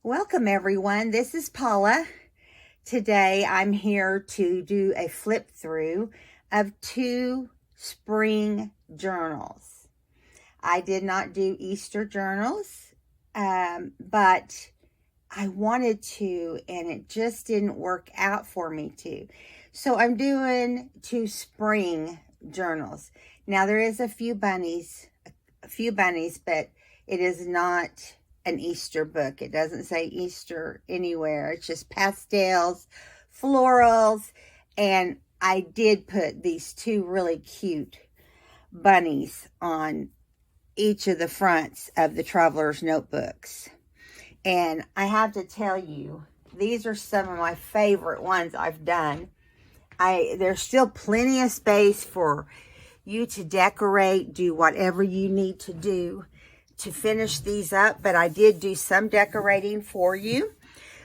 Welcome everyone, this is Paula. Today I'm here to do a flip through of 2 spring journals. I did not do Easter journals, but I wanted to, and it just didn't work out for me to. So I'm doing 2 spring journals. Now there is a few bunnies, but it is not an Easter book. It doesn't say Easter anywhere. It's just pastels, florals, and I did put these 2 really cute bunnies on each of the fronts of the Traveler's Notebooks. And I have to tell you, these are some of my favorite ones I've done. There's still plenty of space for you to decorate, do whatever you need to do to finish these up, but I did do some decorating for you.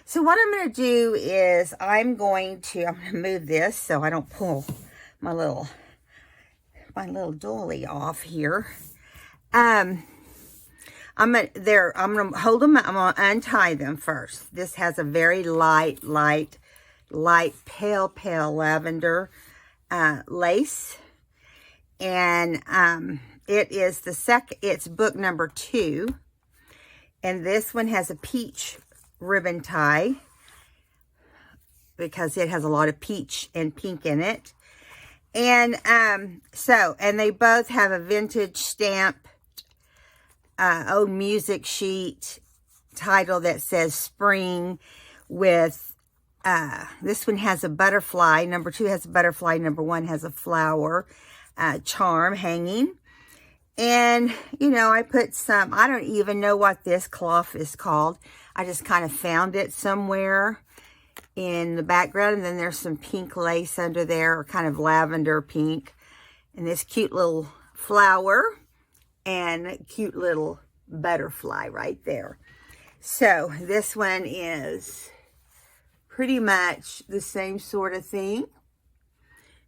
So what I'm going to do is I'm going to move this so I don't pull my little doily off here. I'm going to hold them. I'm going to untie them first. This has a very light, pale lavender lace, and it is it's book number 2, and this one has a peach ribbon tie because it has a lot of peach and pink in it. And and they both have a vintage stamp old music sheet title that says spring with this one has a butterfly. Number 2 has a butterfly. Number 1 has a flower charm hanging. And, you know, I put some, I don't even know what this cloth is called. I just kind of found it somewhere in the background. And then there's some pink lace under there, or kind of lavender pink. And this cute little flower and cute little butterfly right there. So this one is pretty much the same sort of thing.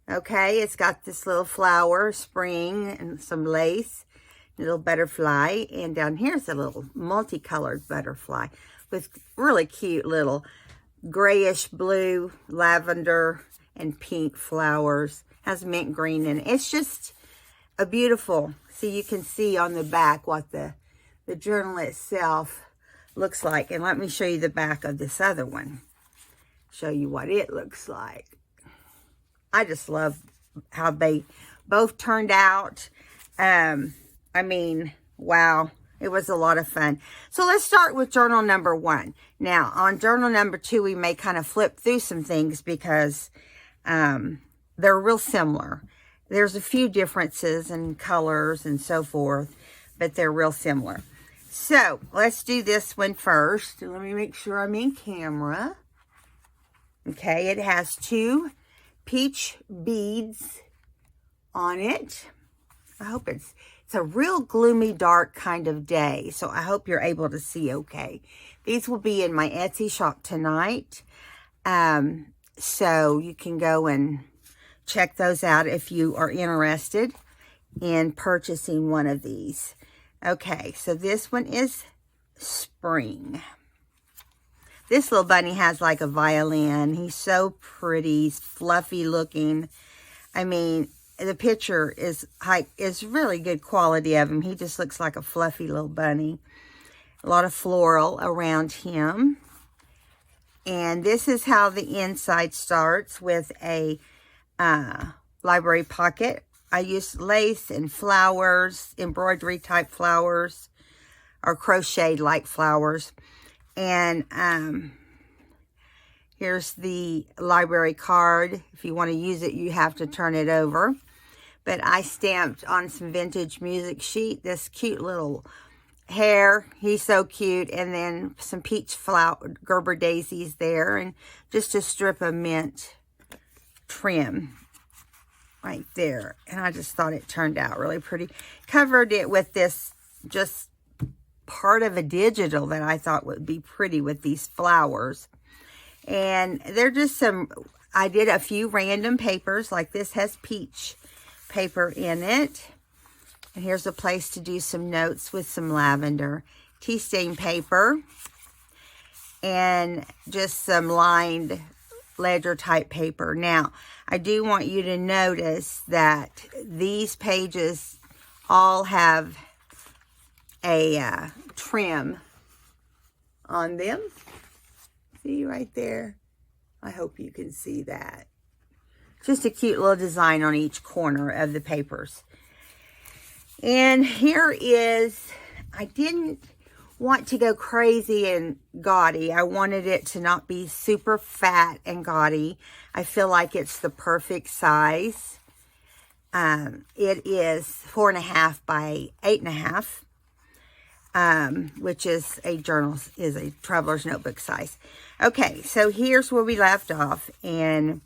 Okay, it's got this little flower, spring, and some lace, little butterfly, and down here's a little multicolored butterfly with really cute little grayish blue, lavender, and pink flowers. Has mint green in it. It's just a beautiful, so you can see on the back what the journal itself looks like. And let me show you the back of this other one. Show you what it looks like. I just love how they both turned out. I mean, wow, it was a lot of fun. So let's start with journal number 1. Now, on journal number 2, we may kind of flip through some things because they're real similar. There's a few differences in colors and so forth, but they're real similar. So let's do this one first. Let me make sure I'm in camera. Okay, it has 2 peach beads on it. I hope it's a real gloomy, dark kind of day, so I hope you're able to see okay. These will be in my Etsy shop tonight, so you can go and check those out if you are interested in purchasing one of these. Okay, so this one is spring. This little bunny has like a violin. He's so pretty. He's fluffy looking. I mean, the picture is really good quality of him. He just looks like a fluffy little bunny. A lot of floral around him. And this is how the inside starts, with a library pocket. I used lace and flowers, embroidery type flowers, or crocheted like flowers. And here's the library card. If you want to use it, you have to turn it over. But I stamped on some vintage music sheet this cute little hare. He's so cute. And then some peach flower, Gerber daisies there. And just a strip of mint trim right there. And I just thought it turned out really pretty. Covered it with this just part of a digital that I thought would be pretty with these flowers. And they're just some, I did a few random papers, like this has peach paper in it. And here's a place to do some notes with some lavender. Tea stain paper. and just some lined ledger type paper. Now, I do want you to notice that these pages all have a trim on them. See right there? I hope you can see that. Just a cute little design on each corner of the papers. And here is, I didn't want to go crazy and gaudy. I wanted it to not be super fat and gaudy. I feel like it's the perfect size. It is 4.5 by 8.5, which is a traveler's notebook size. Okay, so here's where we left off, and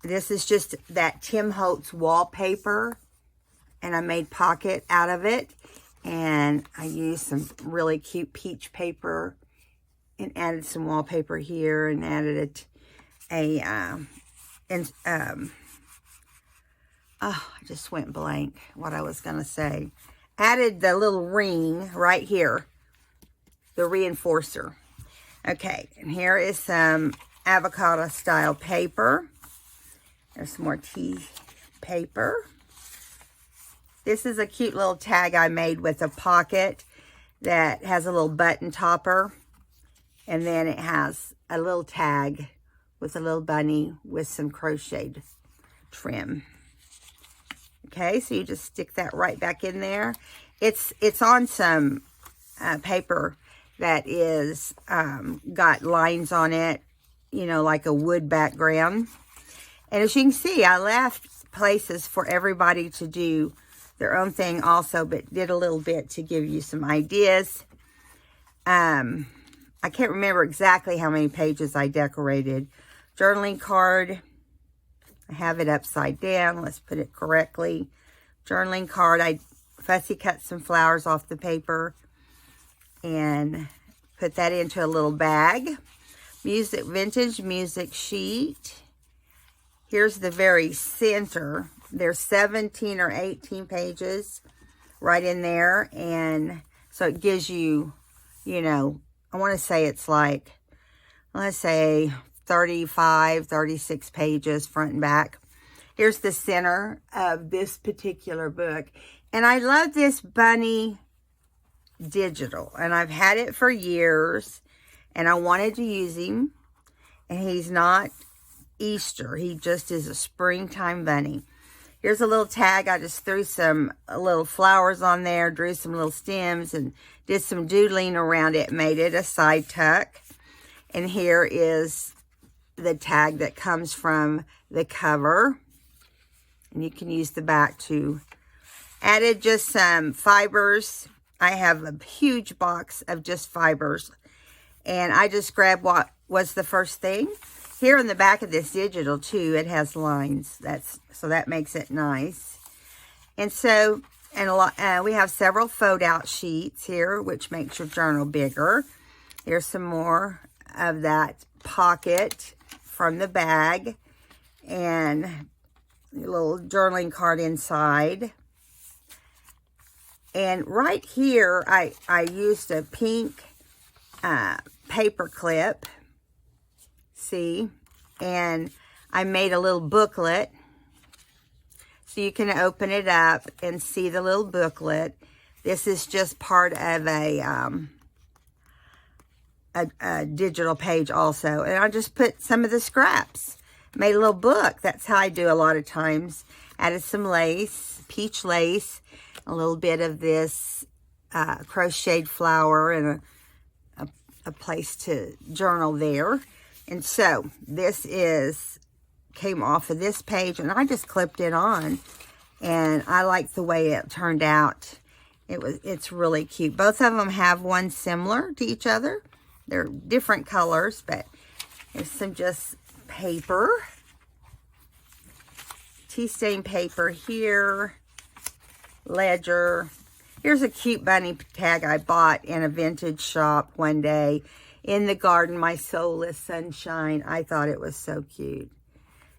this is just that Tim Holtz wallpaper, and I made pocket out of it, and I used some really cute peach paper and added some wallpaper here and added I just went blank what I was going to say. Added the little ring right here, the reinforcer. Okay, and here is some avocado style paper. There's some more tea paper. This is a cute little tag I made with a pocket that has a little button topper. And then it has a little tag with a little bunny with some crocheted trim. Okay, so you just stick that right back in there. It's on some paper that is got lines on it, you know, like a wood background. And as you can see, I left places for everybody to do their own thing also, but did a little bit to give you some ideas. I can't remember exactly how many pages I decorated. Journaling card. I have it upside down. Let's put it correctly. Journaling card. I fussy cut some flowers off the paper and put that into a little bag. Vintage music sheet. Here's the very center. There's 17 or 18 pages right in there. And so it gives you, you know, I want to say it's like, let's say 35, 36 pages front and back. Here's the center of this particular book. And I love this bunny digital. And I've had it for years. And I wanted to use him. And he's not Easter. He just is a springtime bunny. Here's a little tag. I just threw some little flowers on there, drew some little stems, and did some doodling around it, made it a side tuck. And here is the tag that comes from the cover. And you can use the back too. Added just some fibers. I have a huge box of just fibers. And I just grabbed what was the first thing. Here in the back of this digital too, it has lines. So that makes it nice. And so, we have several fold-out sheets here, which makes your journal bigger. Here's some more of that pocket from the bag, and a little journaling card inside. And right here, I used a pink paper clip. See, and I made a little booklet so you can open it up and see the little booklet. This is just part of a digital page also, and I just put some of the scraps, made a little book. That's how I do a lot of times. Added some lace, peach lace, a little bit of this crocheted flower, and a place to journal there. And so this came off of this page, and I just clipped it on, and I like the way it turned out. It's really cute. Both of them have one similar to each other. They're different colors, but there's some just paper, tea stain paper here, ledger. Here's a cute bunny tag I bought in a vintage shop one day. In the garden, my soulless sunshine. I thought it was so cute.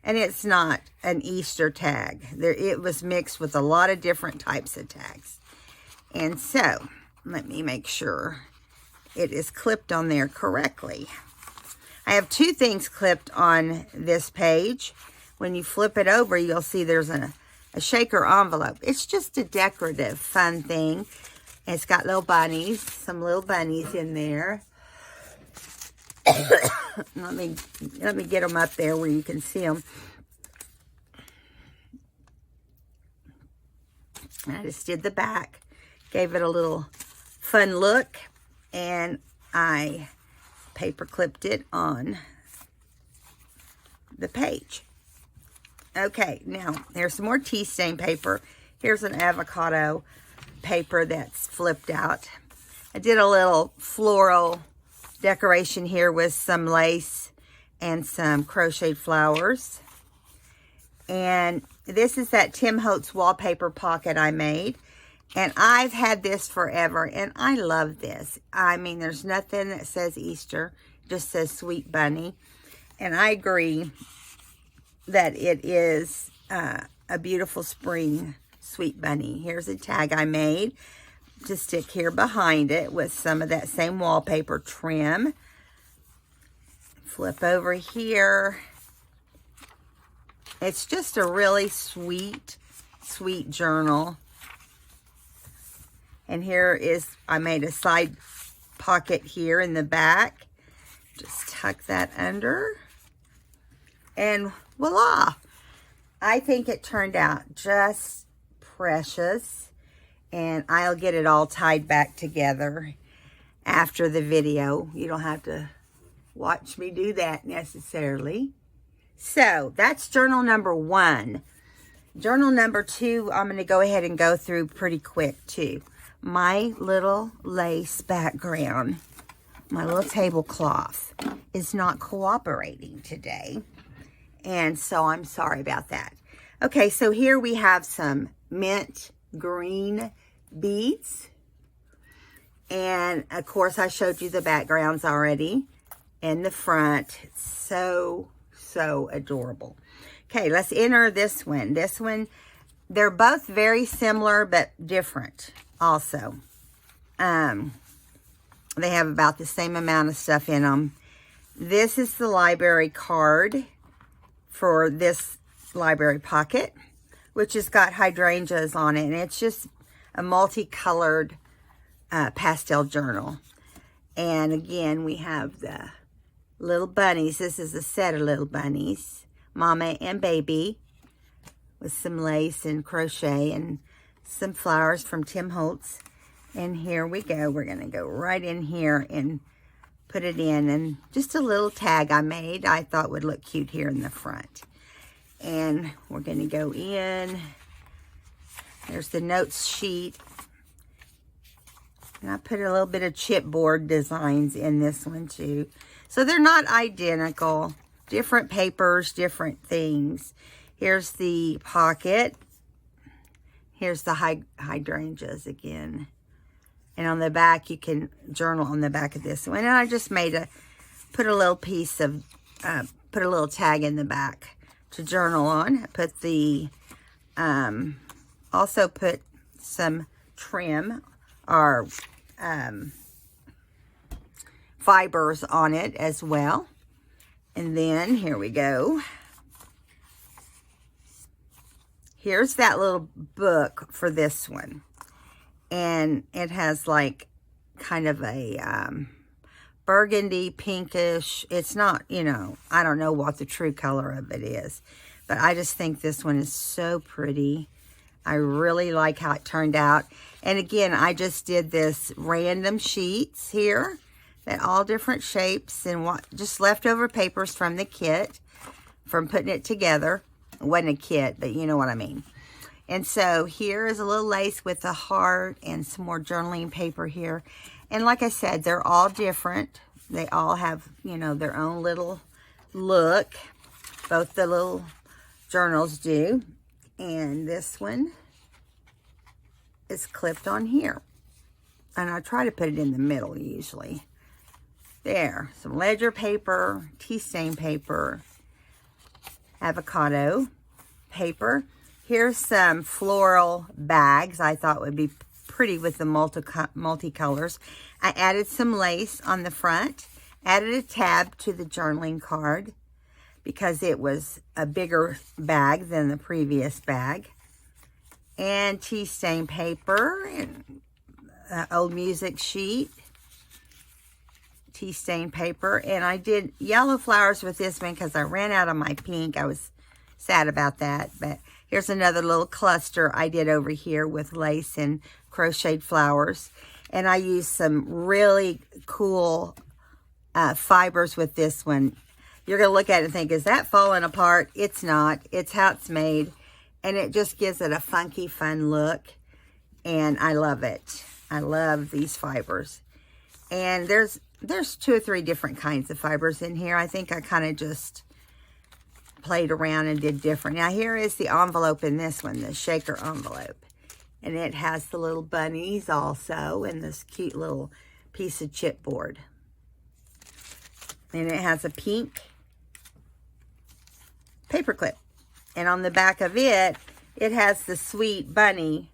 And it's not an Easter tag. It was mixed with a lot of different types of tags. And so, let me make sure it is clipped on there correctly. I have two things clipped on this page. When you flip it over, you'll see there's a shaker envelope. It's just a decorative, fun thing. And it's got little bunnies, some little bunnies in there. let me get them up there where you can see them. I just did the back, gave it a little fun look, and I paper clipped it on the page. Okay, now there's some more tea stain paper. Here's an avocado paper that's flipped out. I did a little floral decoration here with some lace and some crocheted flowers. And this is that Tim Holtz wallpaper pocket I made. And I've had this forever, and I love this. I mean, there's nothing that says Easter. It just says Sweet Bunny. And I agree that it is a beautiful spring Sweet Bunny. Here's a tag I made to stick here behind it with some of that same wallpaper trim. Flip over here. It's just a really sweet, sweet journal. And here is, I made a side pocket here in the back. Just tuck that under. And voila! I think it turned out just precious. And I'll get it all tied back together after the video. You don't have to watch me do that necessarily. So, that's journal number 1. Journal number 2, I'm going to go ahead and go through pretty quick too. My little lace background, my little tablecloth, is not cooperating today. And so I'm sorry about that. Okay, so here we have some mint green beads. And of course I showed you the backgrounds already. And the front, it's so adorable. Okay, let's enter this one. This one, they're both very similar but different also. They have about the same amount of stuff in them. This is the library card for this library pocket, which has got hydrangeas on it. And it's just a multicolored pastel journal. And again, we have the little bunnies. This is a set of little bunnies, mama and baby, with some lace and crochet and some flowers from Tim Holtz. And here we go. We're going to go right in here and put it in. And just a little tag I made I thought would look cute here in the front. And we're going to go in. There's the notes sheet. And I put a little bit of chipboard designs in this one too. So they're not identical. Different papers, different things. Here's the pocket. Here's the hydrangeas again. And on the back, you can journal on the back of this one. And I just put a little piece of, put a little tag in the back to journal on. I put the, also put some trim or fibers on it as well. And then here we go. Here's that little book for this one. And it has like kind of a burgundy, pinkish. It's not, you know, I don't know what the true color of it is. But I just think this one is so pretty. I really like how it turned out. And again, I just did this random sheets here. That all different shapes and just leftover papers from the kit. From putting it together. It wasn't a kit, but you know what I mean. And so here is a little lace with a heart and some more journaling paper here. And like I said, they're all different. They all have, you know, their own little look. Both the little journals do. And this one is clipped on here. And I try to put it in the middle usually. There, some ledger paper, tea stain paper, avocado paper. Here's some floral bags I thought would be pretty with the multicolors. I added some lace on the front, added a tab to the journaling card because it was a bigger bag than the previous bag, and tea stain paper and old music sheet, tea stain paper, and I did yellow flowers with this one because I ran out of my pink. I was sad about that, but here's another little cluster I did over here with lace and crocheted flowers, and I used some really cool fibers with this one. You're going to look at it and think, is that falling apart? It's not. It's how it's made, and it just gives it a funky, fun look, and I love it. I love these fibers. And there's 2 or 3 different kinds of fibers in here. I think I kind of just played around and did different. Now here is the envelope in this one, the shaker envelope. And it has the little bunnies also and this cute little piece of chipboard. And it has a pink paper clip. And on the back of it, it has the sweet bunny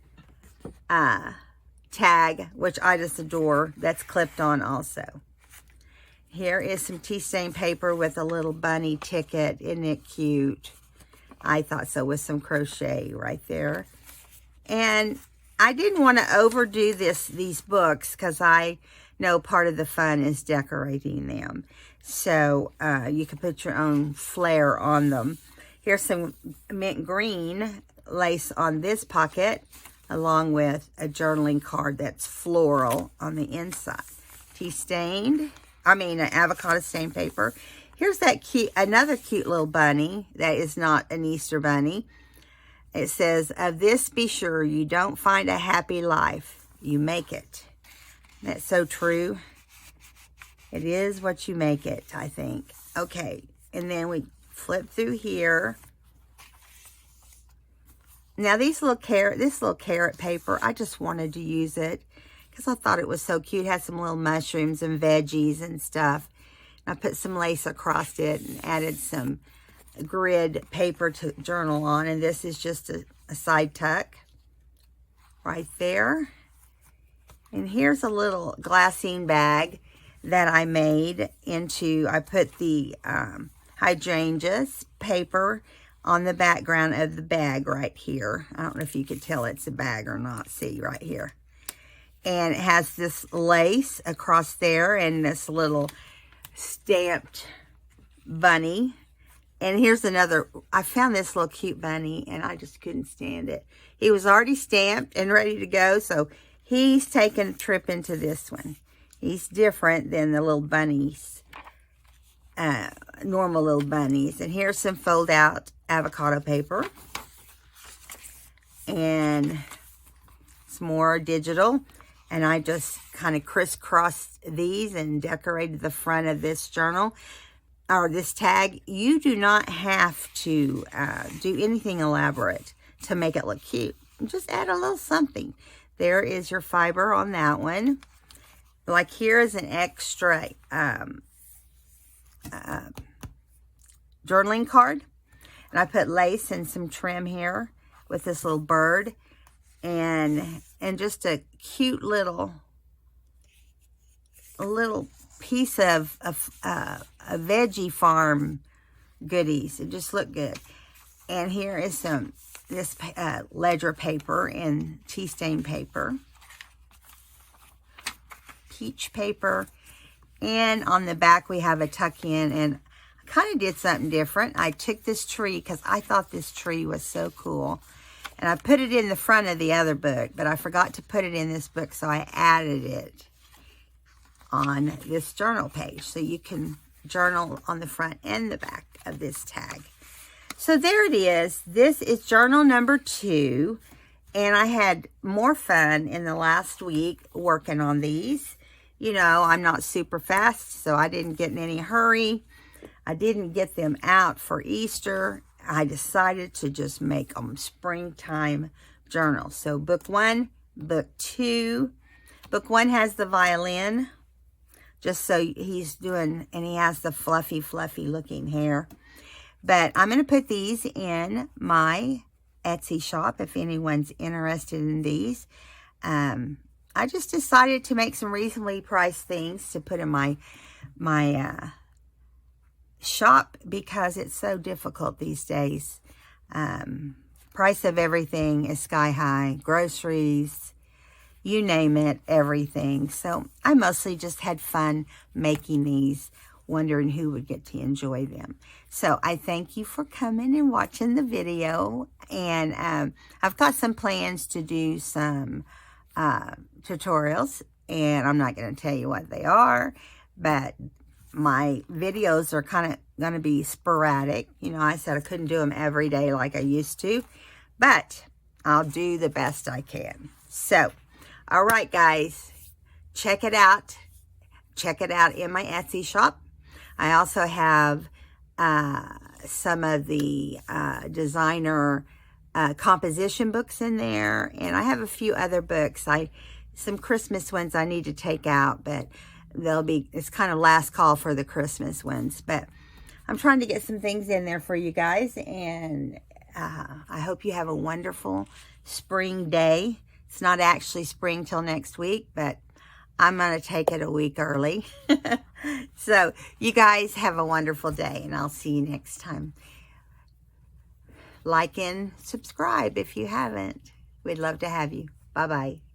tag, which I just adore, that's clipped on also. Here is some tea stain paper with a little bunny ticket. Isn't it cute? I thought so, with some crochet right there. And I didn't want to overdo these books because I know part of the fun is decorating them. So you can put your own flair on them. Here's some mint green lace on this pocket, along with a journaling card that's floral on the inside. Avocado stained paper. Here's that another cute little bunny that is not an Easter bunny. It says, "Of this be sure, you don't find a happy life, you make it." That's so true. It is what you make it, I think. Okay, and then we flip through here. Now this little carrot paper, I just wanted to use it because I thought it was so cute. It had some little mushrooms and veggies and stuff. I put some lace across it and added some grid paper to journal on. And this is just a side tuck right there. And here's a little glassine bag that I made into, I put the hydrangeas paper on the background of the bag right here. I don't know if you can tell it's a bag or not. See right here. And it has this lace across there and this little stamped bunny. And here's another, I found this little cute bunny and I just couldn't stand it. He was already stamped and ready to go, so he's taking a trip into this one. He's different than the little bunnies, normal little bunnies. And here's some fold out avocado paper. And some more digital. And I just kind of crisscrossed these and decorated the front of this journal, or this tag. You do not have to do anything elaborate to make it look cute. Just add a little something. There is your fiber on that one. Like here is an extra journaling card. And I put lace and some trim here with this little bird. And just a cute little piece of a veggie farm goodies. It just looked good. And here is this ledger paper and tea stain paper, peach paper, and on the back we have a tuck in. And I kind of did something different. I took this tree because I thought this tree was so cool. And I put it in the front of the other book, but I forgot to put it in this book, so I added it on this journal page. So you can journal on the front and the back of this tag. So there it is. This is journal number 2. And I had more fun in the last week working on these. You know, I'm not super fast, so I didn't get in any hurry. I didn't get them out for Easter. I decided to just make them springtime journals. So book 1, book 2. Book 1 has the violin, just so he's doing, and he has the fluffy looking hair. But I'm going to put these in my Etsy shop if anyone's interested in these. I just decided to make some reasonably priced things to put in my shop because it's so difficult these days. Price of everything is sky high. Groceries, you name it, everything. So I mostly just had fun making these, wondering who would get to enjoy them. So I thank you for coming and watching the video. And I've got some plans to do some tutorials, and I'm not going to tell you what they are, but my videos are kind of going to be sporadic. You know, I said I couldn't do them every day like I used to, but I'll do the best I can. So, all right, guys, check it out. Check it out in my Etsy shop. I also have some of the designer composition books in there, and I have a few other books. Some Christmas ones I need to take out, but it's kind of last call for the Christmas ones. But I'm trying to get some things in there for you guys, and I hope you have a wonderful spring day. It's not actually spring till next week, but I'm going to take it a week early. So you guys have a wonderful day, and I'll see you next time. Like and subscribe if you haven't. We'd love to have you. Bye-bye.